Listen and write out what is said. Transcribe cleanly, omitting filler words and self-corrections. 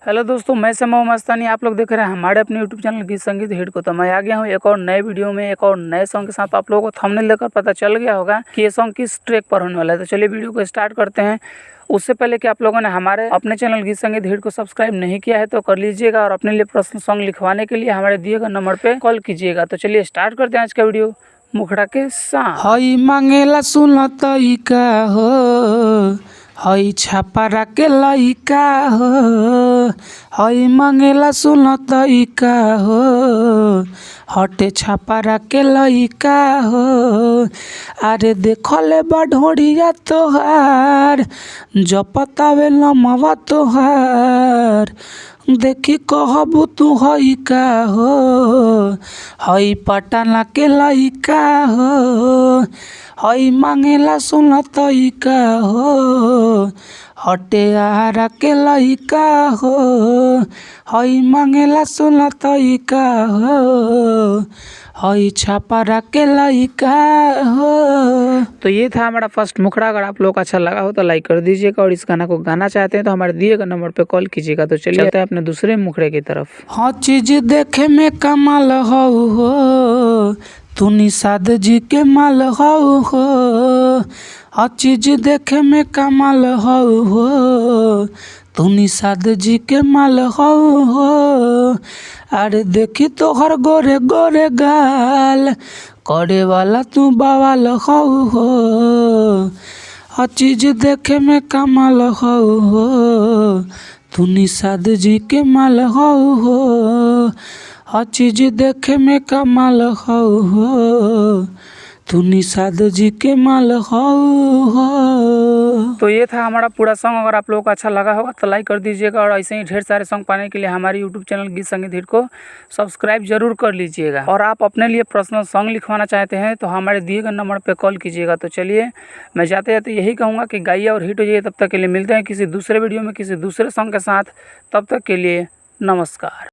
Hello दोस्तों, मैं समय मस्तानी। आप लोग देख रहे हैं हमारे अपने यूट्यूब चैनल गीत संगीत हिट को। तो मैं आ गया हूँ एक और नए वीडियो में, एक और नए सॉन्ग के साथ। आप लोगों को थंबनेल देखकर पता चल गया होगा कि ये सॉन्ग किस ट्रैक पर होने वाला है। तो चलिए वीडियो को स्टार्ट करते हैं। उससे पहले कि आप लोगों ने हमारे अपने चैनल गीत संगीत हिट को सब्सक्राइब नहीं किया है तो कर लीजिएगा, और अपने लिए पर्सनल सॉन्ग लिखवाने के लिए हमारे दिए गए नंबर पर कॉल कीजिएगा। तो चलिए स्टार्ट करते हैं आज का वीडियो मुखड़ा के साथ। हई मांगेला सुनत का हो, हई छापरा के लइका हो, हई मांगेला सुनत का हो, हटे छापरा के लइका हो। अरे देखले बा ढोड़िया तोहार, जपतावे लमवा तोहार, देखी कहबू तू हई का हो, हई पटना के लइका हो, हई मांगेला सुनत का हो, हटे आहारा के लइका हो, हई मांगेला सुनत का हो, हई छापरा के लइका हो। तो ये था हमारा फर्स्ट मुखड़ा। अगर आप लोग को अच्छा लगा हो तो लाइक कर दीजिएगा, और इस गाना को गाना चाहते हैं तो हमारे दिए गए नंबर पे कॉल कीजिएगा। तो चलिए चलते हैं अपने दूसरे मुखड़े की तरफ। हाँ चीज देखे में कमाल हो, तू निषाद जी के माल हो। हर चीज देखे में कमाल हो, तू निषाद जी के माल हो। अरे देखी तोहर गोरे गोरे गाल, करे वाला तू बवाल हो। हर चीज देखे में कमाल हो, तू निषाद जी के माल हो। हर चीज देखे में कमाल हो, तू निषाद जी के माल हो। तो ये था हमारा पूरा सॉन्ग। अगर आप लोगों को अच्छा लगा होगा तो लाइक कर दीजिएगा, और ऐसे ही ढेर सारे सॉन्ग पाने के लिए हमारे यूट्यूब चैनल गीत संगीत हिट को सब्सक्राइब जरूर कर लीजिएगा। और आप अपने लिए पर्सनल सॉन्ग लिखवाना चाहते हैं तो हमारे दिए गए नंबर पर कॉल कीजिएगा। तो चलिए मैं जाते जाते यही कहूँगा कि गाइए और हिट हो जाइए। तब तक के लिए मिलते हैं किसी दूसरे वीडियो में किसी दूसरे सॉन्ग के साथ। तब तक के लिए नमस्कार।